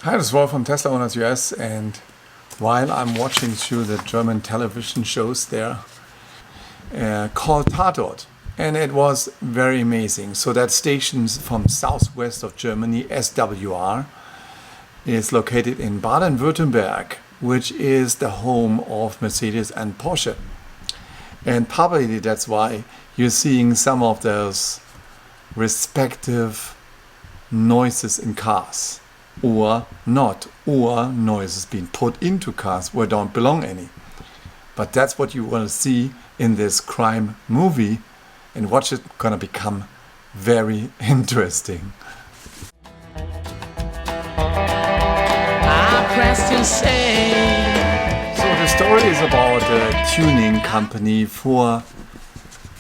Hi, this is Rolf from Tesla Owners US, and while I'm watching through the German television shows there, called Tatort, and it was very amazing. So that station from southwest of Germany, SWR, is located in Baden-Württemberg, which is the home of Mercedes and Porsche. And probably that's why you're seeing some of those respective noises in cars, or not, or noises being put into cars where don't belong any. But that's what you will see in this crime movie, and watch it gonna become very interesting. So the story is about a tuning company for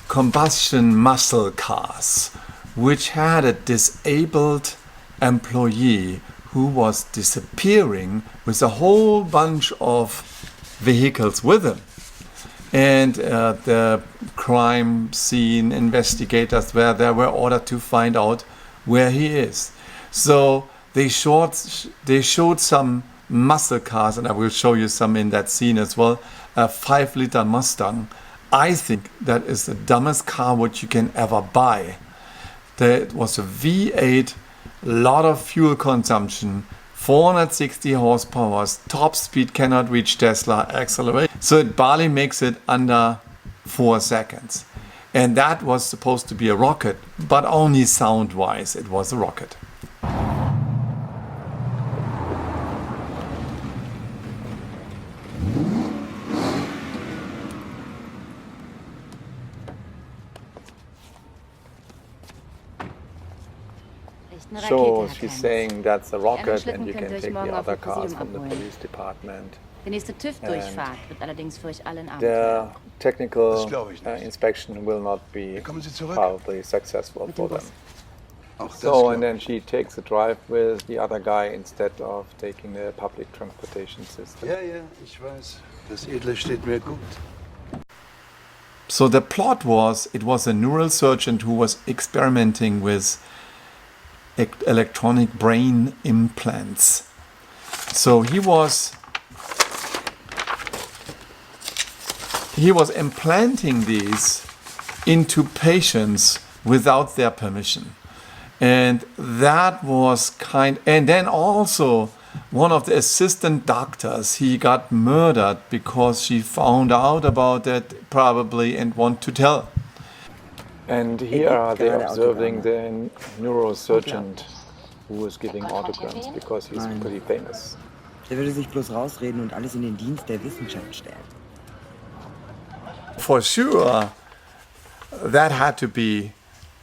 combustion muscle cars, which had a disabled employee who was disappearing with a whole bunch of vehicles with him. And the crime scene investigators were ordered to find out where he is. So they showed some muscle cars, and I will show you some in that scene as well. A 5-liter Mustang. I think that is the dumbest car what you can ever buy. That was a V8, lot of fuel consumption, 460 horsepower, top speed cannot reach Tesla acceleration. So it barely makes it under 4 seconds. And that was supposed to be a rocket, but only sound-wise it was a rocket. So she's saying that's a rocket, and you can take the other cars from the police department. Die nächste TÜV-Durchfahrt wird allerdings für euch alle in The technical inspection will not be probably successful for them. So, and then she takes a drive with the other guy instead of taking the public transportation system. Ja, ich weiß. Das Edle steht mir gut. So the plot was, it was a neurosurgeon who was experimenting with electronic brain implants. So he was implanting these into patients without their permission. And that was and then also one of the assistant doctors, he got murdered because she found out about that probably and want to tell. And here are they observing the neurosurgeon who is giving autograms because he's pretty famous. Der würde sich bloß rausreden und alles in den Dienst der Wissenschaft stellen. For sure, that had to be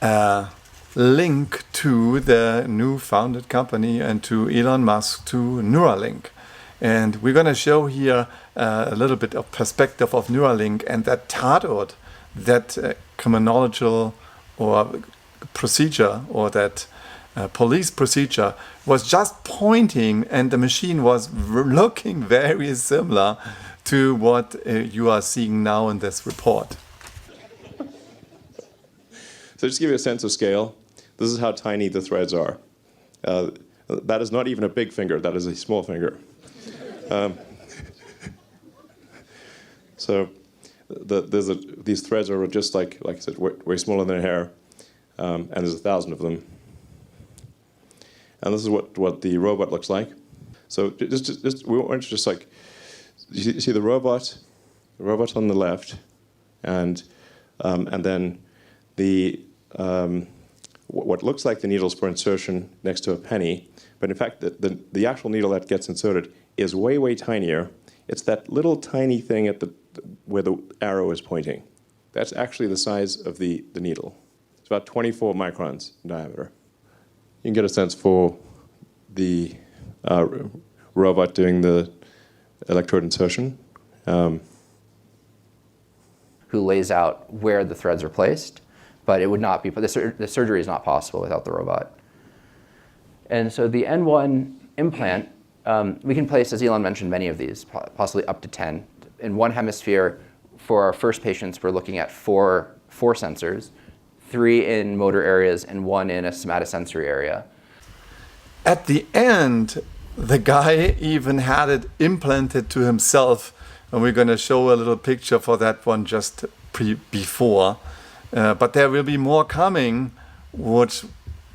a link to the new founded company and to Elon Musk, to Neuralink. And we're going to show here a little bit of perspective of Neuralink and that Tatort, that criminological or procedure, or that police procedure was just pointing, and the machine was looking very similar to what you are seeing now in this report. So just to give you a sense of scale, this is how tiny the threads are. That is not even a big finger, that is a small finger. So these threads are just like I said, way smaller than a hair, and there's 1,000 of them. And this is what the robot looks like. So we want to just like, you see the robot on the left, and then the what looks like the needles for insertion next to a penny, but in fact the actual needle that gets inserted is way tinier. It's that little tiny thing at where the arrow is pointing. That's actually the size of the needle. It's about 24 microns in diameter. You can get a sense for the robot doing the electrode insertion. Who lays out where the threads are placed, but it would not be, the surgery is not possible without the robot. And so the N1 implant, we can place, as Elon mentioned, many of these, possibly up to 10. In one hemisphere, for our first patients, we're looking at four sensors, 3 in motor areas and 1 in a somatosensory area. At the end, the guy even had it implanted to himself, and we're going to show a little picture for that one just before. But there will be more coming, which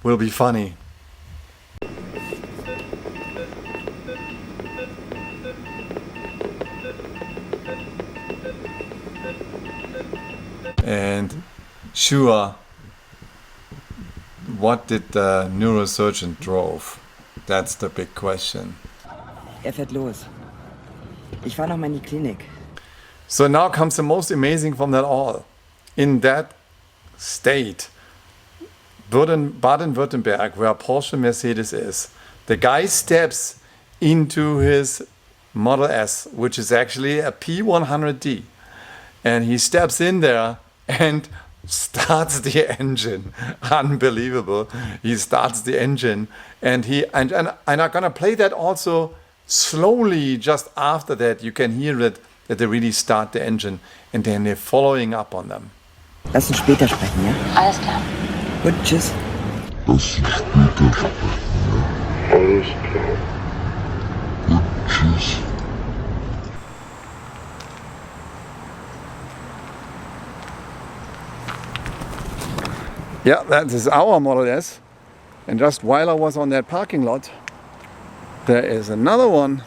will be funny. And sure, what did the neurosurgeon drove? That's the big question. Fährt los. Ich fahr noch mal in die Klinik. So now comes the most amazing from that all. In that state, Baden-Württemberg, where Porsche Mercedes is, the guy steps into his Model S, which is actually a P100D. And he steps in there and starts the engine. Unbelievable. He starts the engine, and I'm gonna play that also slowly. Just after that, you can hear it that they really start the engine, and then they're following up on them. Lass uns später sprechen, ja? Alles klar. Gut, tschüss. Alles klar. Gut, tschüss. Yeah, that is our Model S. And just while I was on that parking lot, there is another one,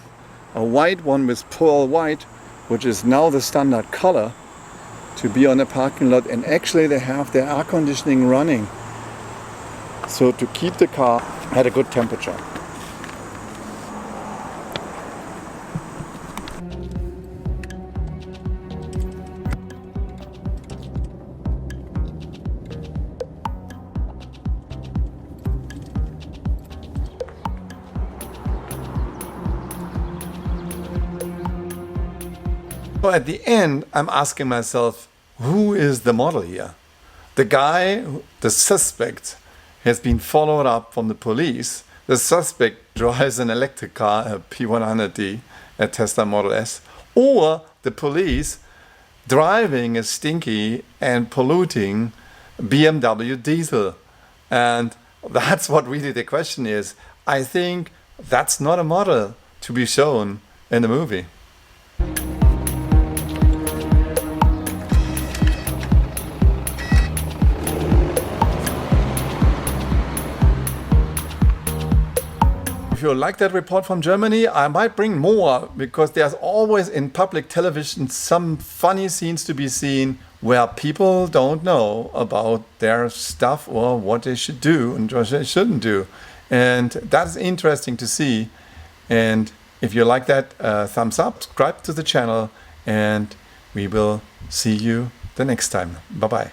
a white one with pearl white, which is now the standard color to be on the parking lot. And actually they have their air conditioning running, so to keep the car at a good temperature. So at the end, I'm asking myself, who is the model here? The guy, the suspect, has been followed up from the police. The suspect drives an electric car, a P100D, a Tesla Model S, or the police driving a stinky and polluting BMW diesel. And that's what really the question is. I think that's not a model to be shown in the movie. If you like that report from Germany, I might bring more, because there's always in public television some funny scenes to be seen where people don't know about their stuff or what they should do and what they shouldn't do. And that's interesting to see. And if you like that, thumbs up, subscribe to the channel, and we will see you the next time. Bye-bye.